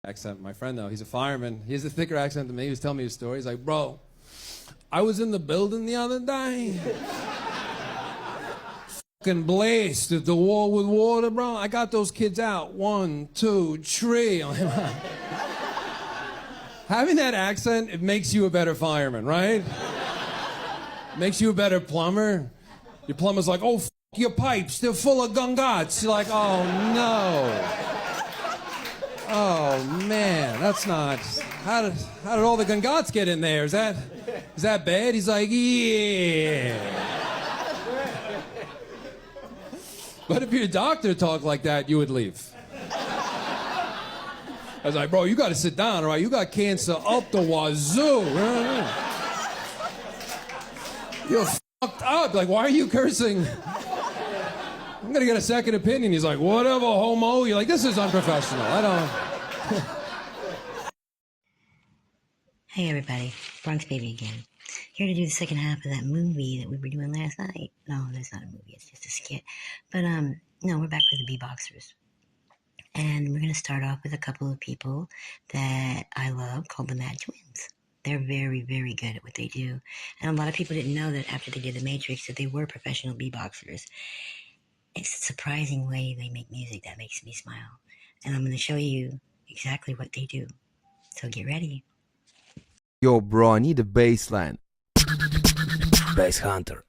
Accent. My friend, though, he's a fireman. He has a thicker accent than me. He was telling me his story. He's like, bro, I was in the building the other day. Fucking blazed at the wall with water, bro. I got those kids out. 1, 2, 3. Having that accent, it makes you a better fireman, right? Makes you a better plumber. Your plumber's like, oh, your pipes, they're full of gungats. You're like, oh, no. Oh, man, that's not... How did all the gungats get in there? Is that bad? He's like, yeah. But if your doctor talked like that, you would leave. I was like, bro, you got to sit down, all right? You got cancer up the wazoo. You're fucked up. Like, why are you cursing? I'm going to get a second opinion. He's like, whatever, homo. You're like, this is unprofessional. I don't... Hey, everybody. Bronxbaby again. Here to do the second half of that movie that we were doing last night. No, that's not a movie. It's just a skit. But, no, we're back with the Beatboxers. And we're going to start off with a couple of people that I love called the Mad Twins. They're very, very good at what they do. And a lot of people didn't know that after they did The Matrix that they were professional beatboxers. It's a surprising way they make music that makes me smile. And I'm going to show you exactly what they do. So get ready. Yo, bro, I need a bass line. Bass Hunter.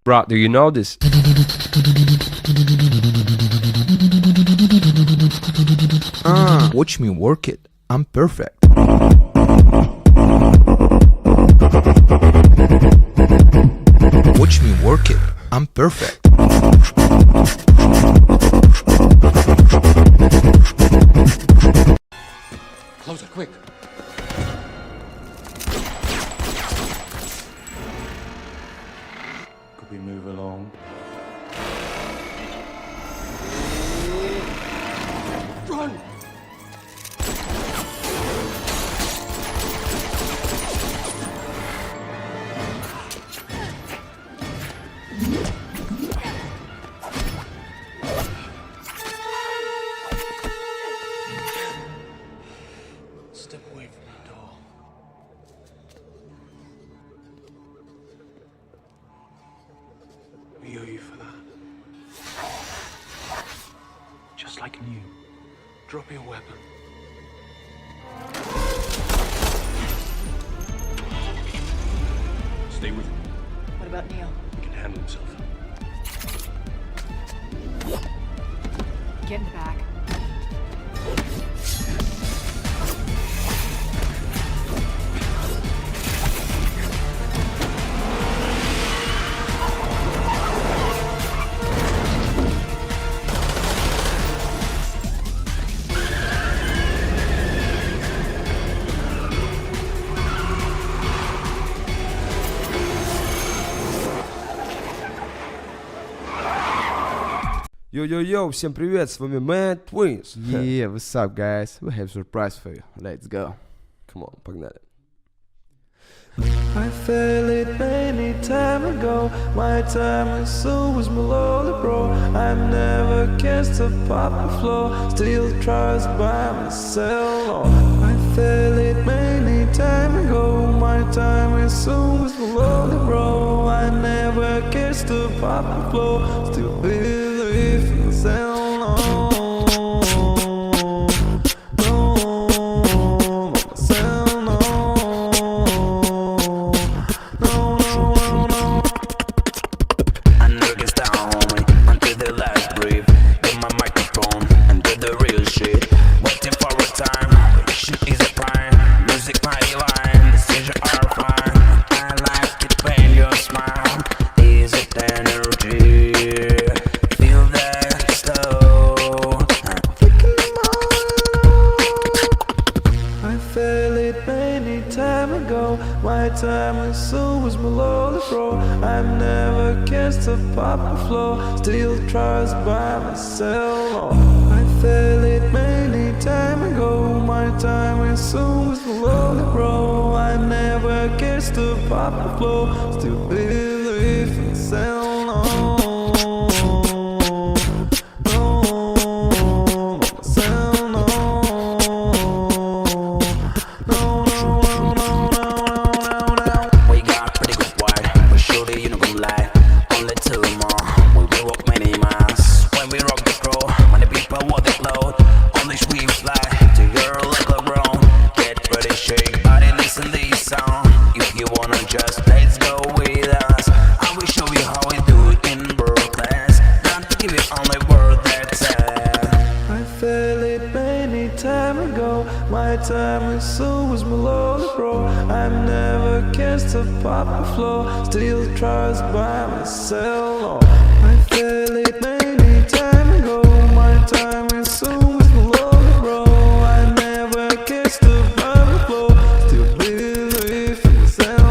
Bro, do you know this? Watch me work it. I'm perfect. Watch me work it. I'm perfect. Close it, quick. Could we move along? Run! Step away from the door. We owe you for that. Just like new. Drop your weapon. Stay with me. What about Neil? He can handle himself. Get in the back. Yo, всем привет, с вами Mad Twins. Yeah, what's up, guys? We have a surprise for you. Let's go. Come on, погнали. I felt it many time ago. My time and soul was melodic, bro. I never kissed a pop the floor. Still tries by myself. I felt it many time ago. My time and soul was melodic, bro. I never kissed a pop the floor. Still believe in myself. and so was my lonely bro. I've never kissed a papa flow, still tries by myself. Oh, I felt it many time ago. My time and so was my lonely bro. I never kissed a papa flow, still believe in myself. My time and so was my lonely bro. I've never kissed a papa flow, still tries by myself. Oh, I felt it many time ago. My time and so was my lonely bro. I never kissed a papa flow, still believe in myself.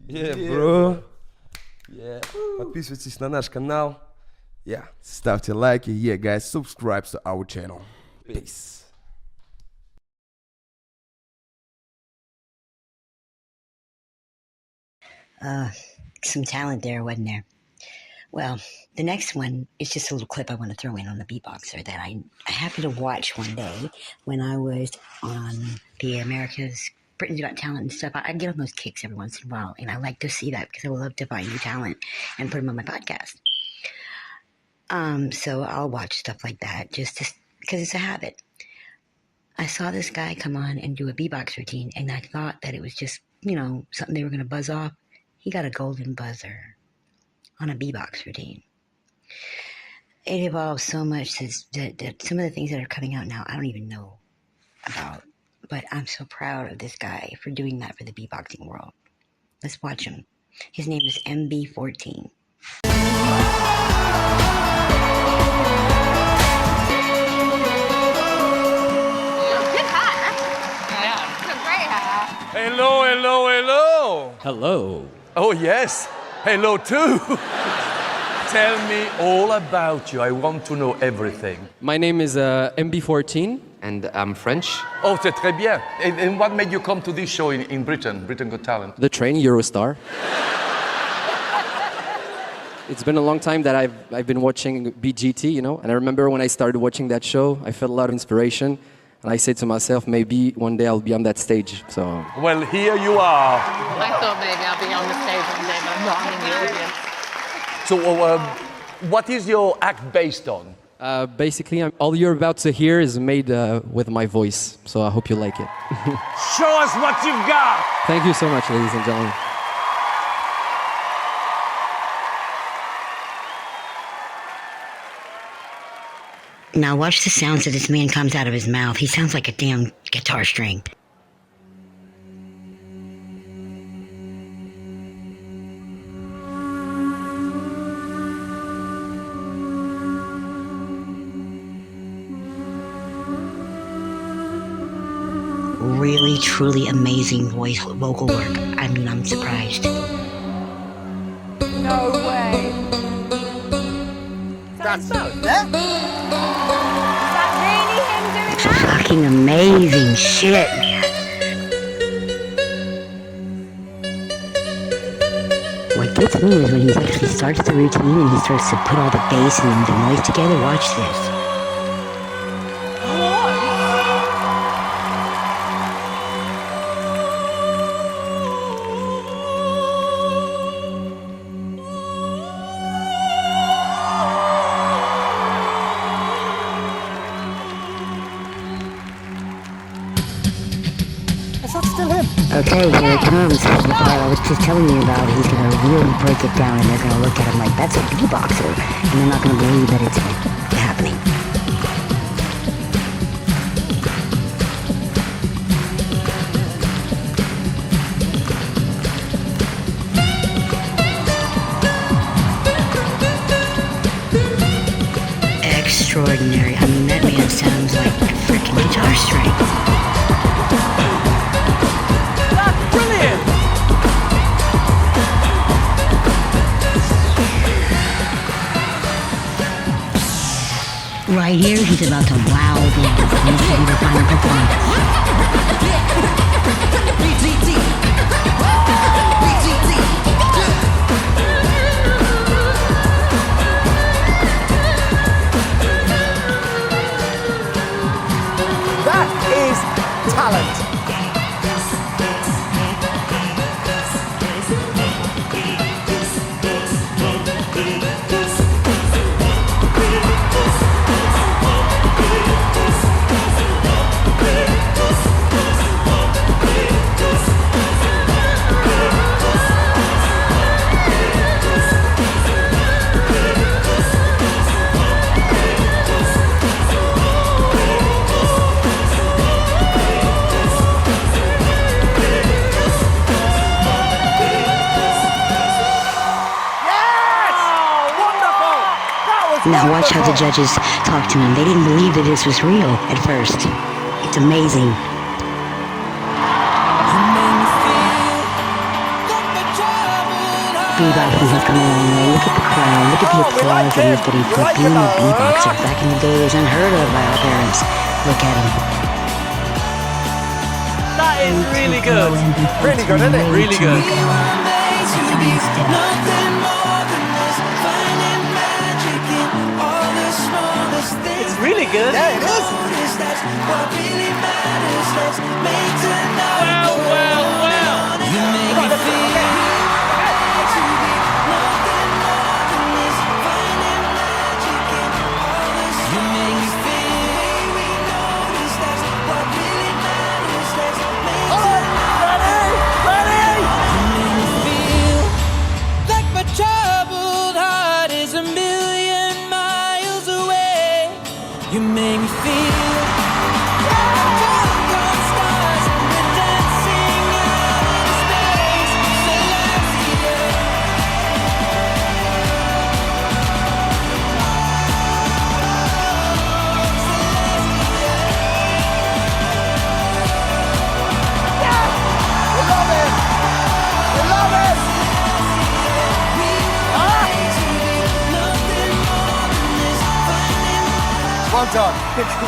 Yeah, bro. Yeah. Подписывайтесь на наш канал. Yeah. Ставьте лайки. Yeah, guys, subscribe to our channel. Peace. Some talent there, wasn't there? Well, the next one is just a little clip I want to throw in on the beatboxer that I happened to watch one day when I was on the America's Britain's Got Talent and stuff. I get on those kicks every once in a while, and I like to see that because I love to find new talent and put them on my podcast. So I'll watch stuff like that just because it's a habit. I saw this guy come on and do a beatbox routine, and I thought that it was just, something they were going to buzz off. He got a golden buzzer on a beatbox routine. It evolved so much that some of the things that are coming out now I don't even know about. But I'm so proud of this guy for doing that for the beatboxing world. Let's watch him. His name is MB14. Hello, hello, hello. Hello. Oh, yes. Hello, too. Tell me all about you. I want to know everything. My name is MB14. And I'm French. Oh, c'est très bien. And what made you come to this show in Britain, Britain Got Talent? The train, Eurostar. It's been a long time that I've been watching BGT, and I remember when I started watching that show, I felt a lot of inspiration. And I said to myself, maybe one day I'll be on that stage, so. Well, here you are. I thought maybe I'll be on the stage one day, but I'm not in the audience. So, what is your act based on? Basically, all you're about to hear is made with my voice, so I hope you like it. Show us what you've got! Thank you so much, ladies and gentlemen. Now watch the sounds that this man comes out of his mouth. He sounds like a damn guitar string. Really, truly amazing vocal work. I mean, I'm surprised. No way. That's really him doing that? Fucking amazing shit, man. What gets me is when he actually starts the routine and he starts to put all the bass and the noise together. Watch this. Okay, here it comes. The part I was just telling you about, he's going to really break it down, and they're going to look at him like, that's a beatboxer, and they're not going to believe that it's happening. Extraordinary. I mean, that man sounds like a freaking guitar string. That's brilliant! Right here, he's about to wow them. Let's see the final performance. That is talent. Now watch how the judges talk to him. They didn't believe that this was real at first. It's amazing. Beatboxing has come a long way. Look at the crowd. Look at the applause that he's getting for being a beatboxer. Back in the day, it was unheard of by our parents. Look at him. That is really good. Really good, isn't it? Really good. It's really good. Yeah, it is. Wow, wow, wow. You make me feel Well done.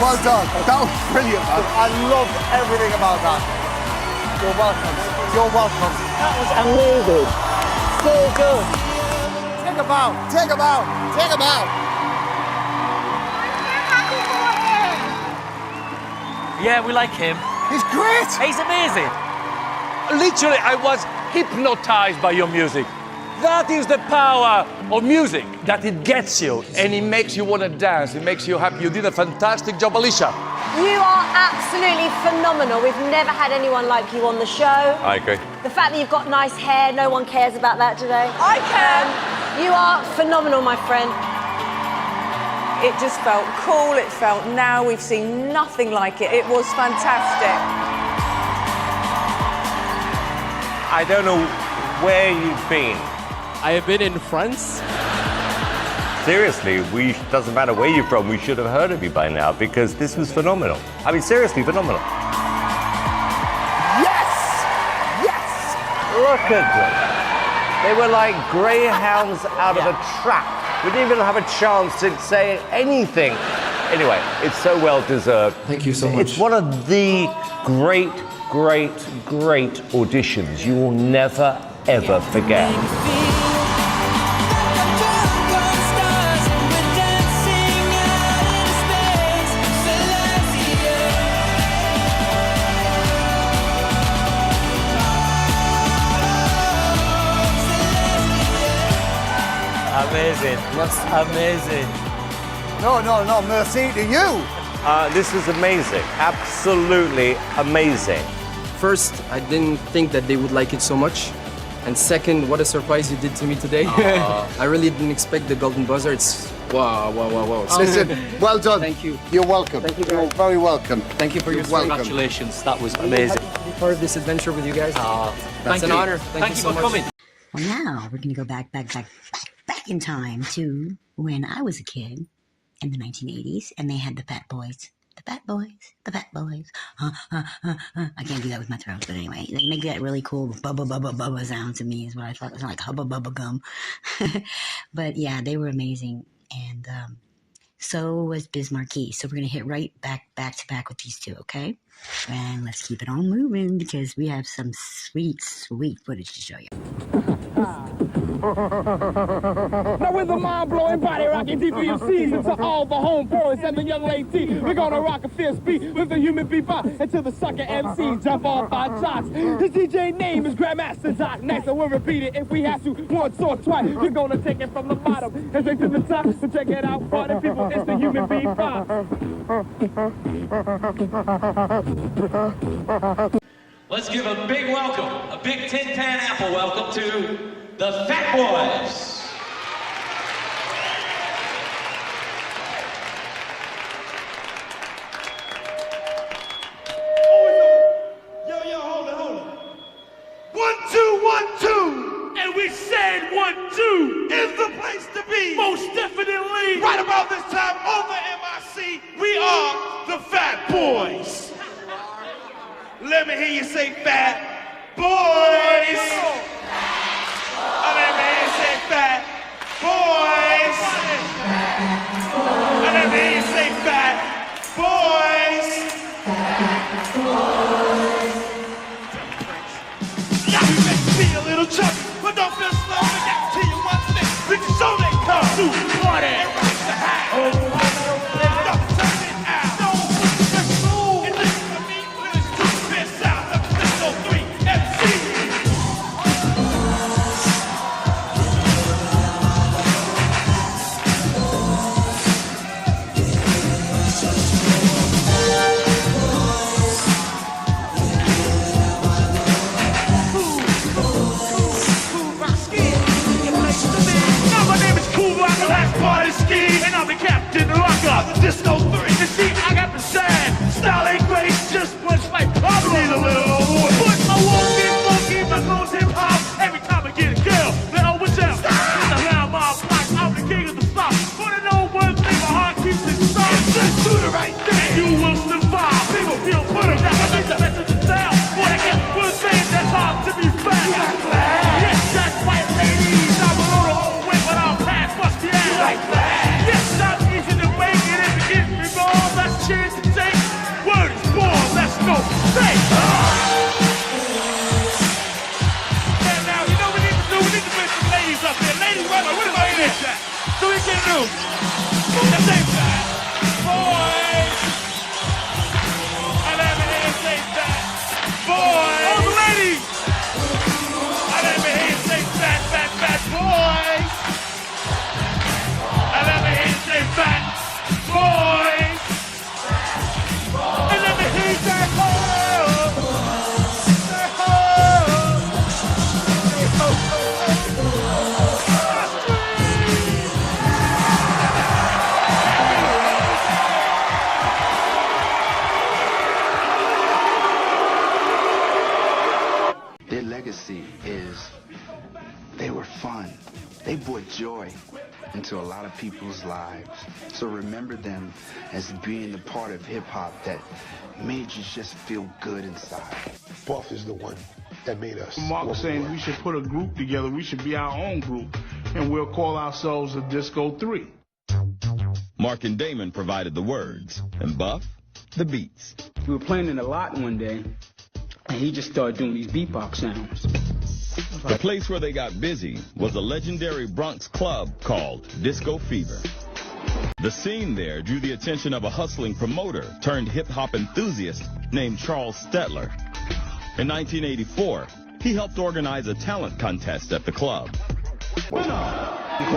Well done. That was brilliant, man. I love everything about that. You're welcome. You're welcome. That was amazing. So good. Take a bow. Take a bow. Take a bow. Yeah, we like him. He's great. He's amazing. Literally, I was hypnotized by your music. That is the power of music, that it gets you and it makes you want to dance, it makes you happy. You did a fantastic job, Alicia. You are absolutely phenomenal. We've never had anyone like you on the show. I agree. The fact that you've got nice hair, no one cares about that today. I can. You are phenomenal, my friend. It just felt cool, it felt now. We've seen nothing like it. It was fantastic. I don't know where you've been. I have been in France. Seriously, doesn't matter where you're from, we should have heard of you by now because this was phenomenal. I mean, seriously, phenomenal. Yes! Yes! Look at them. They were like greyhounds out of a trap. We didn't even have a chance to say anything. Anyway, it's so well deserved. Thank you so much. It's one of the great, great, great auditions you will never, ever forget. Amazing. Amazing. No, merci to you. This is amazing. Absolutely amazing. first, I didn't think that they would like it so much. And second, what a surprise you did to me today. I really didn't expect the Golden Buzzer. It's wow. Listen, well done. Thank you. You're welcome. Thank you, You're guys. very welcome. Thank you for your welcome. Congratulations, that was amazing. Be part of this adventure with you guys. That's an honor. Thank you so much. Coming. Well, now we're going to go back in time to when I was a kid in the 1980s, and they had the Fat Boys. The Fat Boys. I can't do that with my throat, but anyway, they make that really cool bubba sound to me, is what I thought. It was like hubba bubba gum. But yeah, they were amazing, and so was Biz Markie. So we're gonna hit right back to back with these two, okay? And let's keep it on moving because we have some sweet footage to show you. Now with a mind-blowing body rocking DPMCs into all the home boys and the young lady, we're gonna rock a fierce beat with the human beatbox until the sucker MC jump off our jocks. His DJ name is Grandmaster Doc. Next, and we'll repeat it if we have to once or twice. We're gonna take it from the bottom and straight to the top. So check it out, party people, it's the human beatbox. Let's give a big welcome, a big tin pan apple welcome to the Fat Boys. Yo, hold it. 1, 2, 1, 2. And we said 1, 2 is the place to be. Most definitely. Right about this time over MIC, we are the Fat Boys. Let me hear you say Fat Boys. Let me hear you say Fat Boys. Let me hear you say Fat Boys. Now we make you feel a little chubby, but don't feel slow. We got to you one thing. We can show they come to party and rock the high. Disco 3, you see, I got the shine. Style ain't great, just punch like Pablo. Need a little over. But I won't get funky, my clothes hip hop. Every time I get a girl, they always out. It's a round my block, I'm the king of the stop. Wanna know one thing, my heart keeps it soft. Just do the right thing, you will survive. People feel put them down, I think the message is down. Boy, I get one thing that's hard to be found. Yes, that's right, ladies. I'm a little old way, but I'll pass, bust the ass. Like that. Yes, I'm easy to make it if you give me more. Less chance to take. Word is born, let's go. Say. And now, you know what we need to bring some ladies up there. Ladies, right, what about this? So we can do. The same time. Boys. I let me hear you say that. Boys. All the ladies. I let me hear you say fat boys. I let me hear you say fat boys. And let me hear you say ho. Say ho. Say ho, ho, Their legacy is they were fun. They brought joy into a lot of people's lives. So remember them as being the part of hip-hop that made you just feel good inside. Buff is the one that made us. Mark was saying we should put a group together. We should be our own group, and we'll call ourselves the Disco 3. Mark and Damon provided the words, and Buff, the beats. We were playing in a lot one day, and he just started doing these beatbox sounds. The place where they got busy was a legendary Bronx club called Disco Fever. The scene there drew the attention of a hustling promoter turned hip-hop enthusiast named Charles Stetler. In 1984, he helped organize a talent contest at the club. We called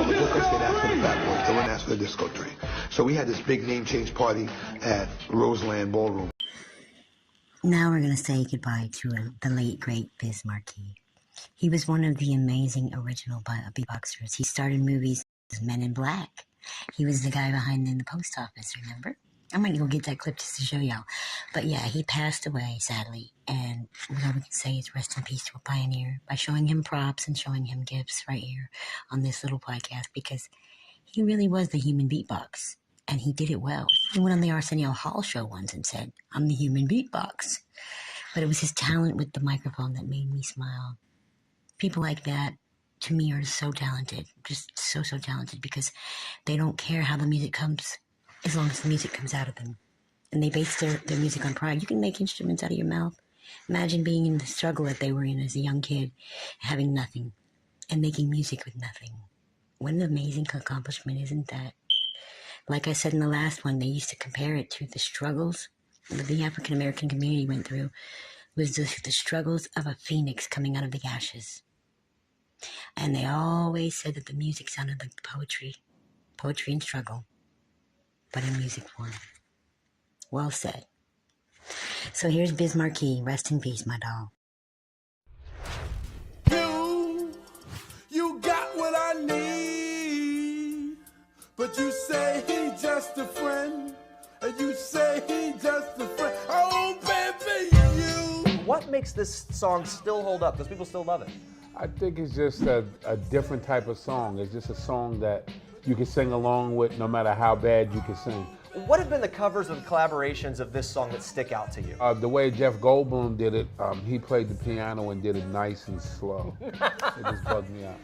the bookers, they'd ask for the Fat Boys, they wouldn't ask for the Disco 3. So we had this big name change party at Roseland Ballroom. Now we're going to say goodbye to the late, great Biz Markie. He was one of the amazing original beatboxers. He started movies as Men in Black. He was the guy behind in the post office, remember? I might go get that clip just to show y'all. But yeah, he passed away, sadly. And what we can say is rest in peace to a pioneer by showing him props and showing him gifts right here on this little podcast, because he really was the human beatbox. And he did it well. He went on the Arsenio Hall show once and said, "I'm the human beatbox." But it was his talent with the microphone that made me smile. People like that, to me, are so talented. Just so talented, because they don't care how the music comes, as long as the music comes out of them. And they base their music on pride. You can make instruments out of your mouth. Imagine being in the struggle that they were in as a young kid, having nothing, and making music with nothing. What an amazing accomplishment, isn't that? Like I said in the last one, they used to compare it to the struggles that the African American community went through, was the struggles of a phoenix coming out of the ashes. And they always said that the music sounded like poetry and struggle, but in music form. Well said. So here's Biz Markie. Rest in peace, my doll. You got what I need, but you say he's just a friend, and you say he's just a friend. Oh, baby, you. What makes this song still hold up? Because people still love it. I think it's just a different type of song. It's just a song that you can sing along with no matter how bad you can sing. What have been the covers and collaborations of this song that stick out to you? The way Jeff Goldblum did it, he played the piano and did it nice and slow. It just bugged me out.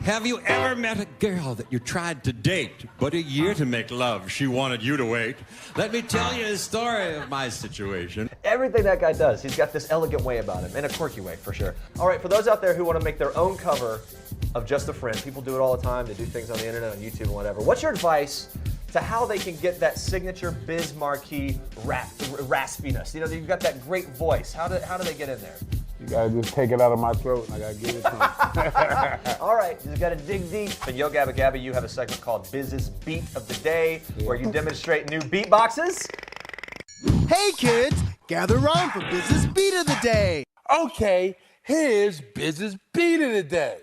Have you ever met a girl that you tried to date, but a year to make love, she wanted you to wait? Let me tell you a story of my situation. Everything that guy does, he's got this elegant way about him, in a quirky way, for sure. All right, for those out there who want to make their own cover of Just a Friend, people do it all the time. They do things on the internet, on YouTube, and whatever. What's your advice to how they can get that signature Biz Markie raspiness? You know, you've got that great voice. How do they get in there? You gotta just take it out of my throat and I gotta give it to them. All right, you just gotta dig deep. And Yo Gabba Gabba, you have a segment called Biz's Beat of the Day, where you demonstrate new beatboxes. Hey kids, gather around for Biz's Beat of the Day. Okay, here's Biz's Beat of the Day.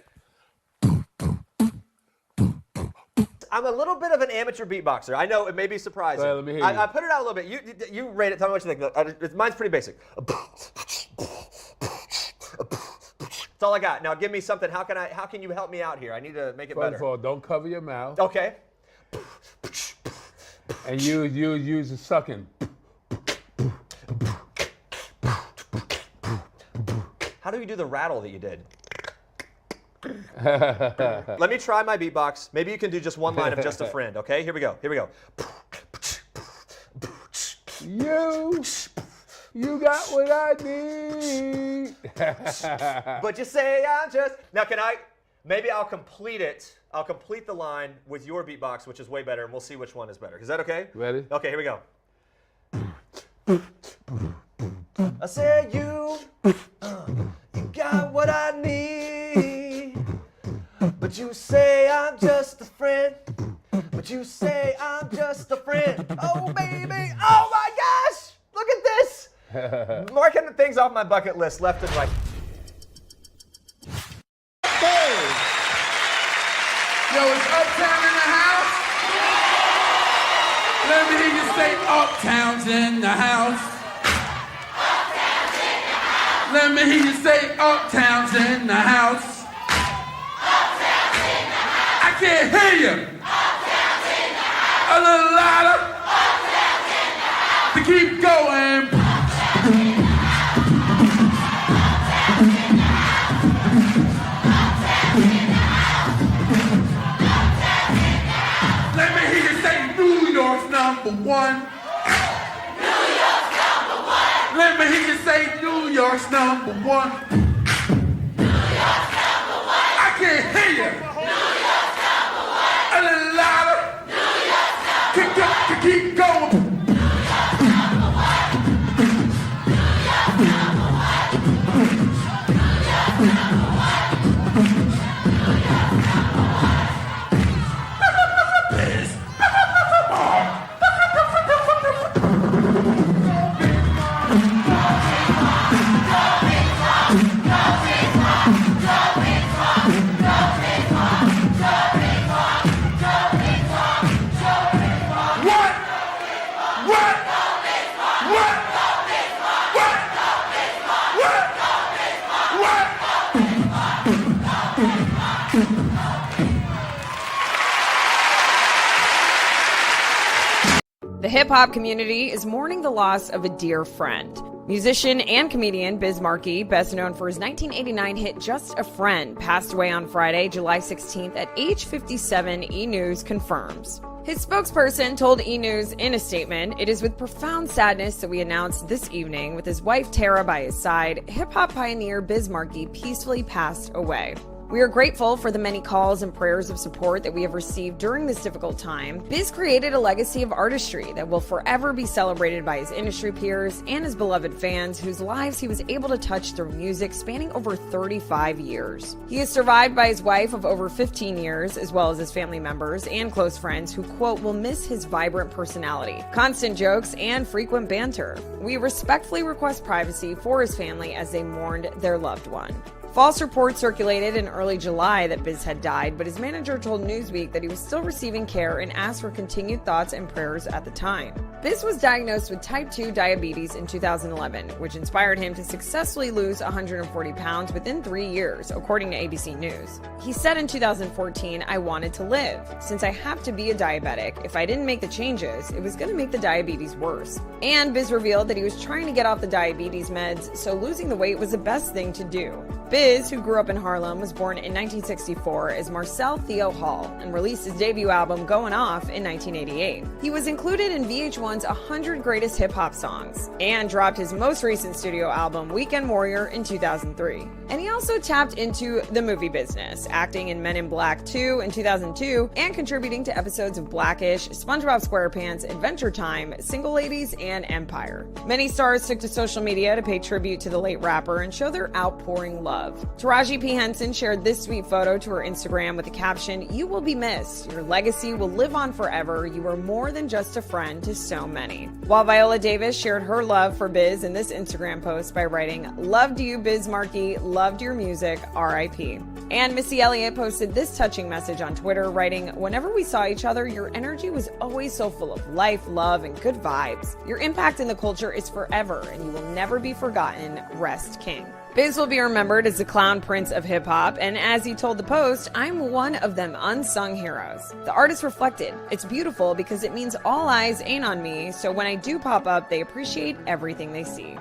I'm a little bit of an amateur beatboxer. I know it may be surprising. Let me hear you. I put it out a little bit. You rate it. Tell me what you think. Mine's pretty basic. That's all I got. Now give me something. How can you help me out here? I need to make it better. First of all, don't cover your mouth. Okay. And use the sucking. How do you do the rattle that you did? Let me try my beatbox. Maybe you can do just one line of Just a Friend, okay? Here we go. You got what I need. But you say I'm just... Now maybe I'll complete it. I'll complete the line with your beatbox, which is way better, and we'll see which one is better. Is that okay? Ready? Okay, here we go. I say you got what I need, but you say I'm just a friend, Oh, baby, oh my gosh, look at this. Marking things off my bucket list left and right. Hey! Yo, is Uptown in the house? Let me hear you say Uptown's in the house. Let me hear you say Uptown's in the house. Uptown's in the house. I can't hear you. Uptown's in the house. A little louder. Uptown's in the house. To keep going. Let me hear you say New York's number one. Let me hear you say New York's number one. I can't hear you. A little louder. Keep going. The hip-hop community is mourning the loss of a dear friend. Musician and comedian Biz Markie, best known for his 1989 hit Just a Friend, passed away on Friday, July 16th at age 57, E! News confirms. His spokesperson told E! News in a statement, "It is with profound sadness that we announce this evening, with his wife Tara by his side, hip-hop pioneer Biz Markie peacefully passed away. We are grateful for the many calls and prayers of support that we have received during this difficult time. Biz created a legacy of artistry that will forever be celebrated by his industry peers and his beloved fans, whose lives he was able to touch through music spanning over 35 years. He is survived by his wife of over 15 years, as well as his family members and close friends who, quote, will miss his vibrant personality, constant jokes, and frequent banter. We respectfully request privacy for his family as they mourned their loved one." False reports circulated in early July that Biz had died, but his manager told Newsweek that he was still receiving care and asked for continued thoughts and prayers at the time. Biz was diagnosed with type 2 diabetes in 2011, which inspired him to successfully lose 140 pounds within 3 years, according to ABC News. He said in 2014, "I wanted to live. Since I have to be a diabetic, if I didn't make the changes, it was going to make the diabetes worse." And Biz revealed that he was trying to get off the diabetes meds, so losing the weight was the best thing to do. Biz, who grew up in Harlem, was born in 1964 as Marcel Theo Hall and released his debut album Goin' Off in 1988. He was included in VH1's 100 Greatest Hip-Hop Songs and dropped his most recent studio album Weekend Warrior in 2003. And he also tapped into the movie business, acting in Men in Black 2 in 2002 and contributing to episodes of Blackish, SpongeBob SquarePants, Adventure Time, Single Ladies, and Empire. Many stars took to social media to pay tribute to the late rapper and show their outpouring love. Taraji P. Henson shared this sweet photo to her Instagram with the caption, "You will be missed. Your legacy will live on forever. You are more than just a friend to so many." While Viola Davis shared her love for Biz in this Instagram post by writing, "Loved you, Biz Markie. Loved your music. R.I.P." And Missy Elliott posted this touching message on Twitter, writing, "Whenever we saw each other, your energy was always so full of life, love, and good vibes. Your impact in the culture is forever, and you will never be forgotten. Rest King." Biz will be remembered as the clown prince of hip-hop, and as he told the Post, "I'm one of them unsung heroes." The artist reflected, "It's beautiful because it means all eyes ain't on me, so when I do pop up, they appreciate everything they see."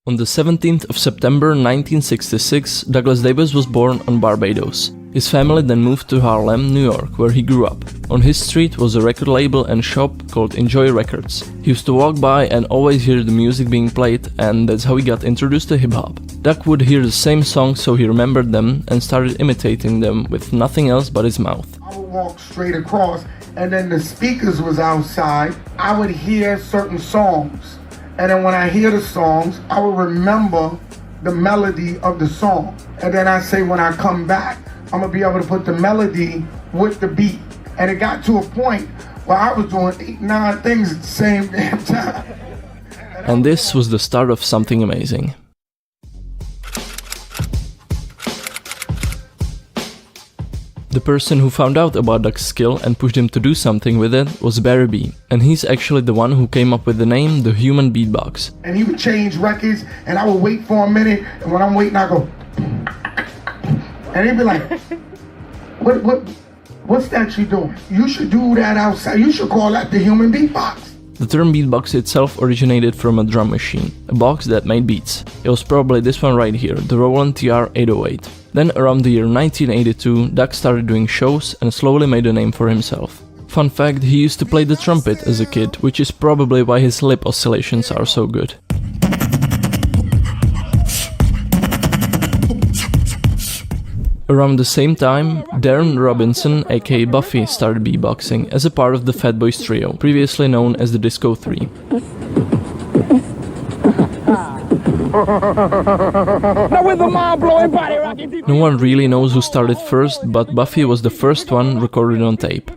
On the 17th of September 1966, Douglas Davis was born on Barbados. His family then moved to Harlem, New York, where he grew up. On his street was a record label and shop called Enjoy Records. He used to walk by and always hear the music being played, and that's how he got introduced to hip-hop. Doug would hear the same songs, so he remembered them and started imitating them with nothing else but his mouth. I would walk straight across, and then the speakers was outside. I would hear certain songs, and then when I hear the songs, I would remember the melody of the song. And then I say, when I come back, I'm gonna be able to put the melody with the beat. And it got to a point where I was doing 8, 9 things at the same damn time. And this was the start of something amazing. The person who found out about Doug's skill and pushed him to do something with it was Barry B, and he's actually the one who came up with the name The Human Beatbox. And he would change records, and I would wait for a minute, and when I'm waiting, I go, and he'd be like, what's that you doing? You should do that outside. You should call that the human beatbox. The term beatbox itself originated from a drum machine, a box that made beats. It was probably this one right here, the Roland TR-808. Then around the year 1982, Doug started doing shows and slowly made a name for himself. Fun fact, he used to play the trumpet as a kid, which is probably why his lip oscillations are so good. Around the same time, Darren Robinson, aka Buffy, started beatboxing as a part of the Fat Boys trio, previously known as the Disco 3. No one really knows who started first, but Buffy was the first one recorded on tape.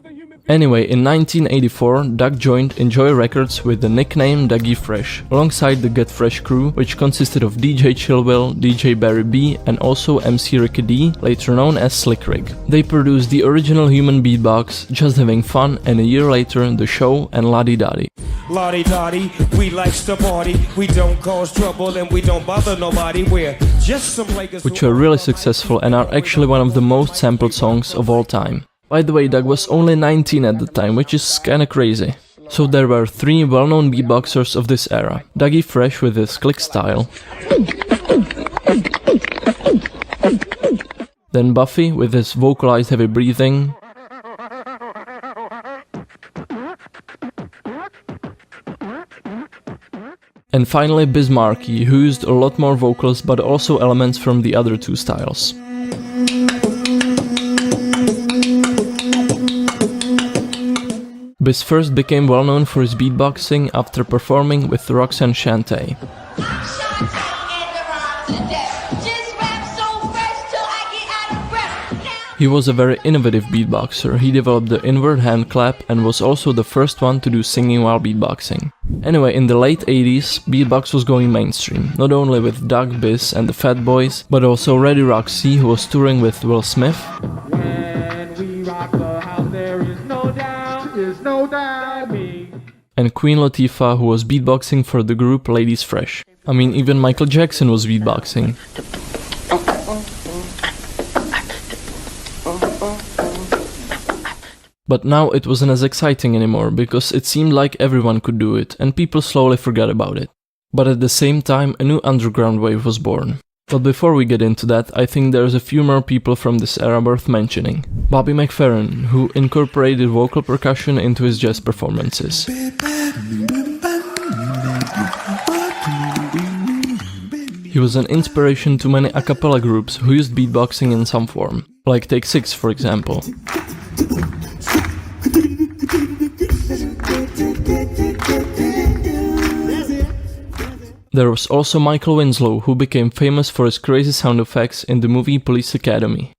Anyway, in 1984, Doug joined Enjoy Records with the nickname Dougie Fresh, alongside the Get Fresh crew, which consisted of DJ Chillwell, DJ Barry B, and also MC Ricky D, later known as Slick Rick. They produced the original Human Beatbox, Just Having Fun, and a year later, The Show and Lottie Dottie. Lottie Dottie, we likes to party, we don't cause trouble and we don't bother nobody, we're just some Lakers, which were really successful and are actually one of the most sampled songs of all time. By the way, Doug was only 19 at the time, which is kinda crazy. So there were 3 well-known beatboxers of this era. Dougie Fresh with his click style, then Buffy with his vocalized heavy breathing, and finally Biz Markie, who used a lot more vocals but also elements from the other 2 styles. Biz first became well known for his beatboxing after performing with Roxanne Shante. He was a very innovative beatboxer. He developed the inward hand clap and was also the first one to do singing while beatboxing. Anyway, in the late 80s, beatbox was going mainstream, not only with Doug, Biz and the Fat Boys, but also Reddy Roxy, who was touring with Will Smith. And Queen Latifah, who was beatboxing for the group Ladies Fresh. I mean, even Michael Jackson was beatboxing. But now it wasn't as exciting anymore, because it seemed like everyone could do it, and people slowly forgot about it. But at the same time, a new underground wave was born. But before we get into that, I think there's a few more people from this era worth mentioning. Bobby McFerrin, who incorporated vocal percussion into his jazz performances. He was an inspiration to many a cappella groups who used beatboxing in some form, like Take 6 for example. There was also Michael Winslow, who became famous for his crazy sound effects in the movie Police Academy.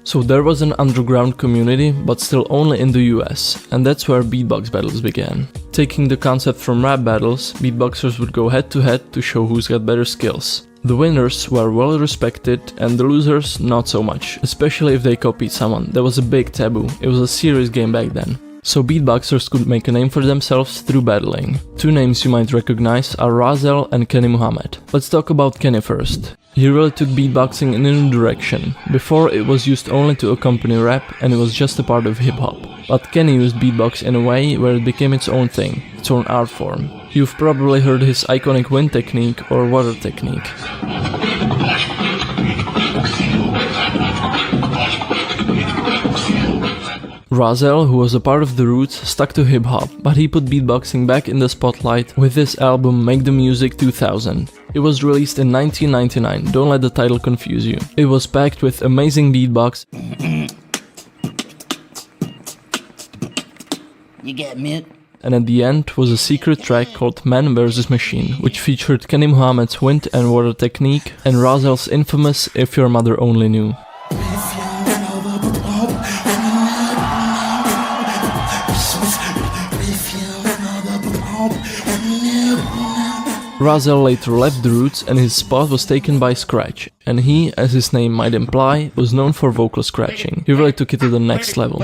So there was an underground community, but still only in the US, and that's where beatbox battles began. Taking the concept from rap battles, beatboxers would go head to head to show who's got better skills. The winners were well respected and the losers not so much, especially if they copied someone. That was a big taboo, it was a serious game back then. So beatboxers could make a name for themselves through battling. 2 names you might recognize are Rahzel and Kenny Muhammad. Let's talk about Kenny first. He really took beatboxing in a new direction. Before it was used only to accompany rap and it was just a part of hip-hop. But Kenny used beatbox in a way where it became its own thing, its own art form. You've probably heard his iconic wind technique or water technique. Rahzel, who was a part of the roots, stuck to hip-hop, but he put beatboxing back in the spotlight with his album Make the Music 2000. It was released in 1999, don't let the title confuse you. It was packed with amazing beatbox. You get me? And at the end was a secret track called Man vs. Machine, which featured Kenny Muhammad's wind and water technique and Rahzel's infamous If Your Mother Only Knew. Rahzel later left the Roots and his spot was taken by Scratch, and he, as his name might imply, was known for vocal scratching. He really took it to the next level.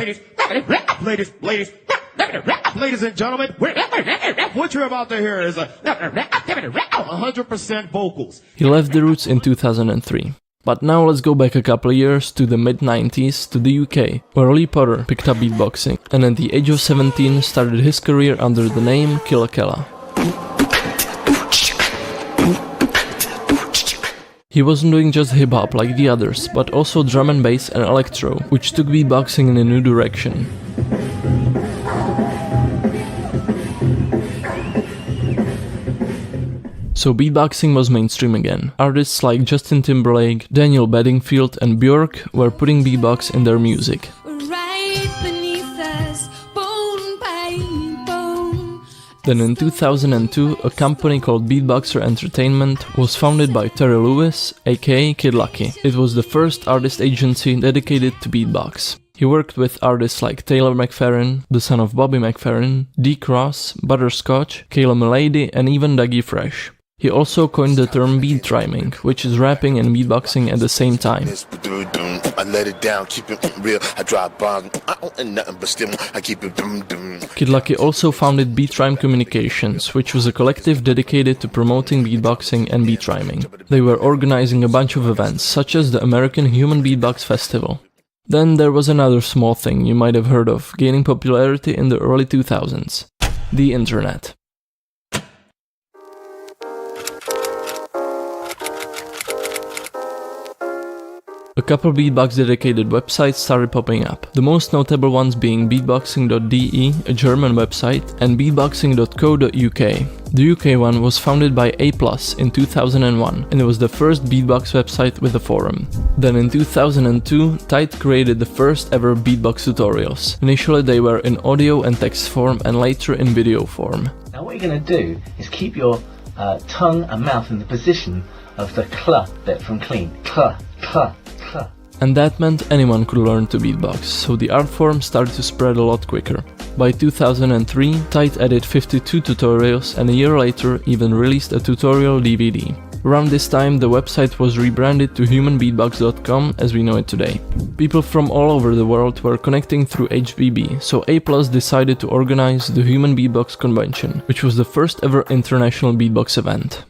Ladies and gentlemen, what you're about to hear is 100% vocals. He left the Roots in 2003. But now let's go back a couple of years to the mid-90s to the UK, where Lee Potter picked up beatboxing, and at the age of 17 started his career under the name Killa Kela. He wasn't doing just hip-hop like the others, but also drum and bass and electro, which took beatboxing in a new direction. So beatboxing was mainstream again. Artists like Justin Timberlake, Daniel Bedingfield and Björk were putting beatbox in their music. Then in 2002, a company called Beatboxer Entertainment was founded by Terry Lewis, aka Kid Lucky. It was the first artist agency dedicated to beatbox. He worked with artists like Taylor McFerrin, the son of Bobby McFerrin, D. Cross, Butterscotch, Kayla Milady and even Dougie Fresh. He also coined the term beat rhyming, which is rapping and beatboxing at the same time. I let it down, keep it real. I drop bombs, I don't end nothing, but still I keep it dum dum. Kid Lucky also founded Beat Rhyme Communications, which was a collective dedicated to promoting beatboxing and beat rhyming. They were organizing a bunch of events, such as the American Human Beatbox Festival. Then there was another small thing you might have heard of, gaining popularity in the early 2000s. The internet. A couple beatbox dedicated websites started popping up, the most notable ones being beatboxing.de, a German website, and beatboxing.co.uk. The UK one was founded by A+ in 2001, and it was the first beatbox website with a forum. Then in 2002, Tide created the first ever beatbox tutorials. Initially they were in audio and text form, and later in video form. Now what you're going to do is keep your tongue and mouth in the position of the cl bit from clean. Cl, cl. And that meant anyone could learn to beatbox, so the art form started to spread a lot quicker. By 2003, Tide added 52 tutorials, and a year later even released a tutorial DVD. Around this time, the website was rebranded to humanbeatbox.com as we know it today. People from all over the world were connecting through HBB, so A+ decided to organize the Human Beatbox Convention, which was the first ever international beatbox event.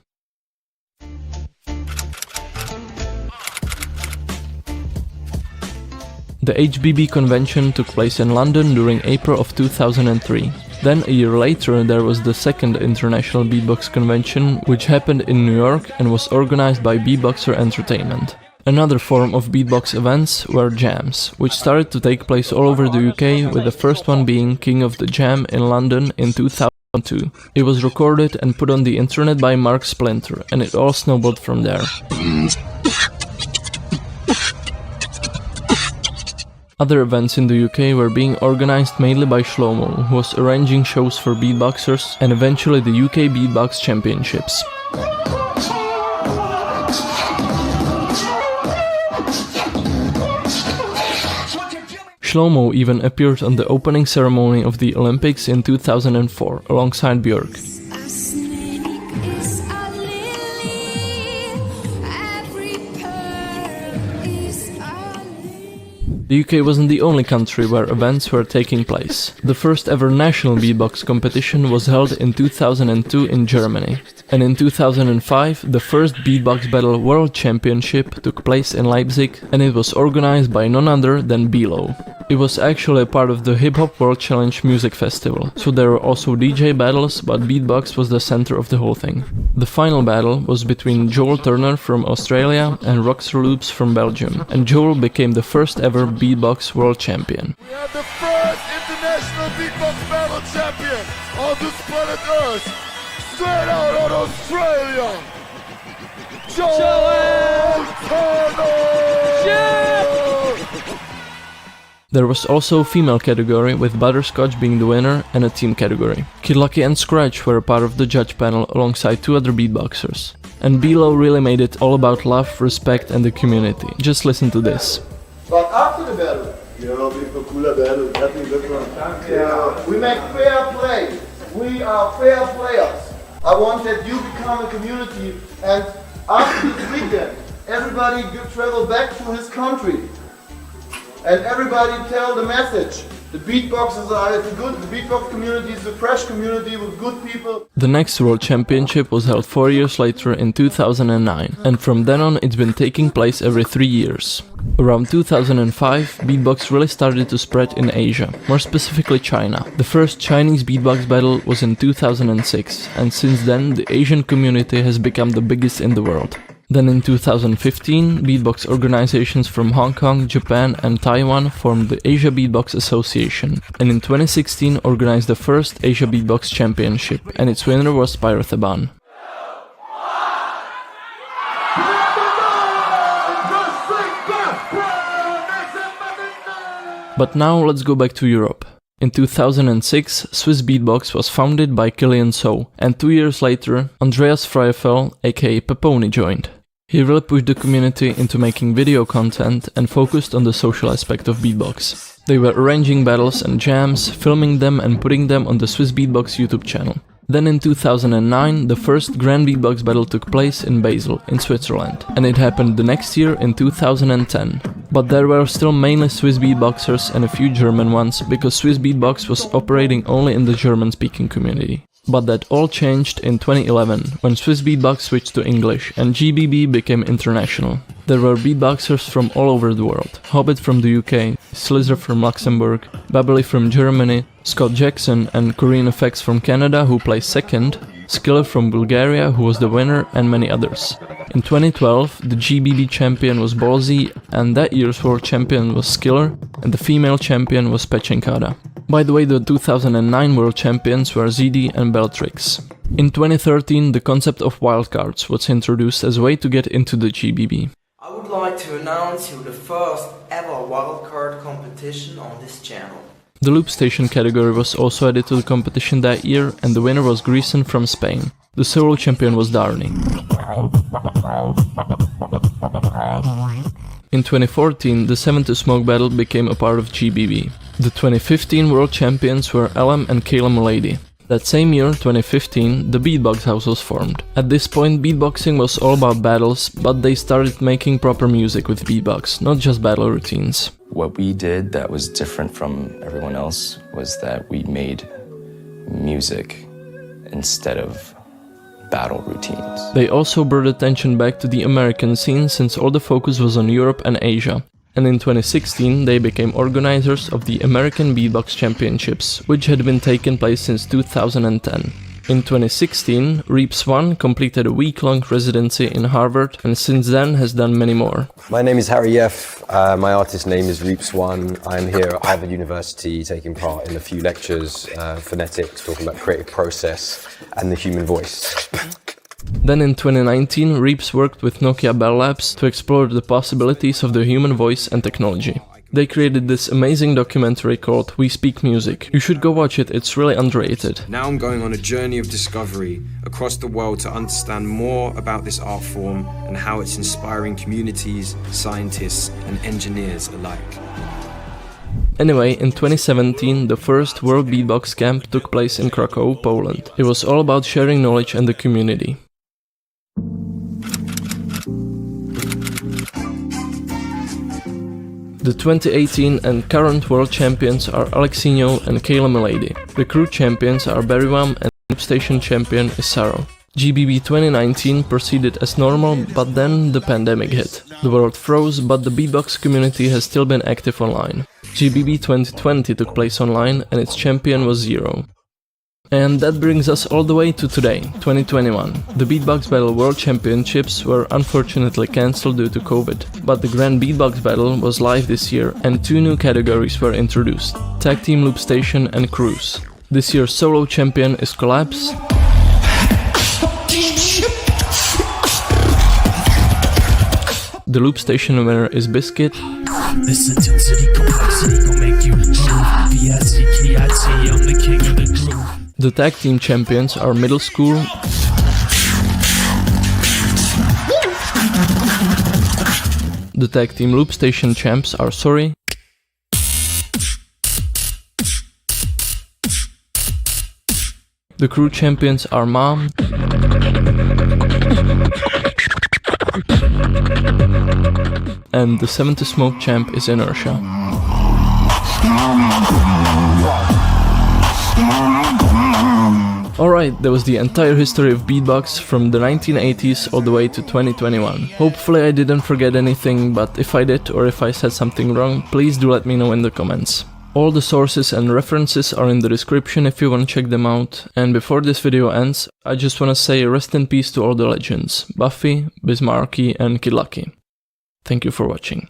The HBB convention took place in London during April of 2003. Then a year later there was the second International Beatbox Convention, which happened in New York and was organized by Beatboxer Entertainment. Another form of beatbox events were jams, which started to take place all over the UK, with the first one being King of the Jam in London in 2002. It was recorded and put on the internet by Mark Splinter, and it all snowballed from there. Other events in the UK were being organized mainly by Shlomo, who was arranging shows for beatboxers, and eventually the UK Beatbox Championships. Shlomo even appeared on the opening ceremony of the Olympics in 2004 alongside Björk. The UK wasn't the only country where events were taking place. The first ever national beatbox competition was held in 2002 in Germany. And in 2005, the first Beatbox Battle World Championship took place in Leipzig, and it was organized by none other than Below. It was actually a part of the Hip Hop World Challenge Music Festival, so there were also DJ battles, but beatbox was the center of the whole thing. The final battle was between Joel Turner from Australia and Roxer Loops from Belgium, and Joel became the first ever Beatbox World Champion. We have the first international beatbox battle champion on this planet Earth, straight out of Australia, Joel Turner! There was also a female category, with Butterscotch being the winner, and a team category. Kid Lucky and Scratch were a part of the judge panel alongside two other beatboxers. And Below really made it all about love, respect and the community. Just listen to this. But after the battle, we cooler battle. Yeah. We make fair play. We are fair players. I want that you become a community, and after this weekend, everybody travel back to his country. And everybody tell the message. The beatboxers are good, the beatbox community is a fresh community with good people. The next World Championship was held 4 years later in 2009, and from then on it's been taking place every 3 years. Around 2005, beatbox really started to spread in Asia, more specifically China. The first Chinese beatbox battle was in 2006, and since then the Asian community has become the biggest in the world. Then in 2015, beatbox organizations from Hong Kong, Japan and Taiwan formed the Asia Beatbox Association, and in 2016 organized the first Asia Beatbox Championship, and its winner was Pyrothaban. But now let's go back to Europe. In 2006, Swiss Beatbox was founded by Killian So, and 2 years later, Andreas Freifel, aka Peponi, joined. He really pushed the community into making video content and focused on the social aspect of beatbox. They were arranging battles and jams, filming them and putting them on the Swiss Beatbox YouTube channel. Then in 2009, the first Grand Beatbox battle took place in Basel, in Switzerland, and it happened the next year in 2010. But there were still mainly Swiss beatboxers and a few German ones, because Swiss Beatbox was operating only in the German-speaking community. But that all changed in 2011, when Swiss Beatbox switched to English and GBB became international. There were beatboxers from all over the world. Hobbit from the UK, Slizzer from Luxembourg, Babbly from Germany, Scott Jackson and Corinne Effects from Canada, who placed second, Skiller from Bulgaria, who was the winner, and many others. In 2012, the GBB champion was Ballsy, and that year's world champion was Skiller, and the female champion was Pechenkada. By the way, the 2009 world champions were ZD and Beltrix. In 2013, the concept of wildcards was introduced as a way to get into the GBB. I would like to announce you the first ever wildcard competition on this channel. The loop station category was also added to the competition that year, and the winner was Grison from Spain. The solo champion was Darny. In 2014, the 7 to Smoke battle became a part of GBB. The 2015 world champions were Elam and Caleb Mulady. That same year, 2015, the Beatbox House was formed. At this point, beatboxing was all about battles, but they started making proper music with beatbox, not just battle routines. What we did that was different from everyone else was that we made music instead of battle routines. They also brought attention back to the American scene, since all the focus was on Europe and Asia. And in 2016 they became organizers of the American Beatbox Championships, which had been taking place since 2010. In 2016, Reeps One completed a week-long residency in Harvard, and since then has done many more. My name is Harry Yeff, my artist name is Reeps One. I'm here at Harvard University taking part in a few lectures, phonetics, talking about creative process and the human voice. Then in 2019, Reeps worked with Nokia Bell Labs to explore the possibilities of the human voice and technology. They created this amazing documentary called We Speak Music. You should go watch it, it's really underrated. Now I'm going on a journey of discovery across the world to understand more about this art form and how it's inspiring communities, scientists and engineers alike. Anyway, in 2017, the first World Beatbox Camp took place in Krakow, Poland. It was all about sharing knowledge and the community. The 2018 and current world champions are Alexinho and Caleb Mulady. The crew champions are Berrywam and the station champion is Saro. GBB 2019 proceeded as normal, but then the pandemic hit. The world froze, but the beatbox community has still been active online. GBB 2020 took place online and its champion was Zero. And that brings us all the way to today, 2021. The Beatbox Battle World Championships were unfortunately cancelled due to COVID, but the Grand Beatbox Battle was live this year and 2 new categories were introduced: Tag Team Loop Station and Cruise. This year's solo champion is Collapse. The Loop Station winner is Biscuit. This intensity, complexity gon' make you move. B-I-C-K-I-T, I'm the king of the groove. The tag team champions are Middle School. The tag team Loop Station champs are Sorry. The crew champions are Mom. And the 7 to Smoke champ is Inertia. Alright, that was the entire history of beatbox from the 1980s all the way to 2021. Hopefully I didn't forget anything, but if I did or if I said something wrong, please do let me know in the comments. All the sources and references are in the description if you want to check them out. And before this video ends, I just want to say rest in peace to all the legends, Buffy, Biz Markie and Kid Lucky. Thank you for watching.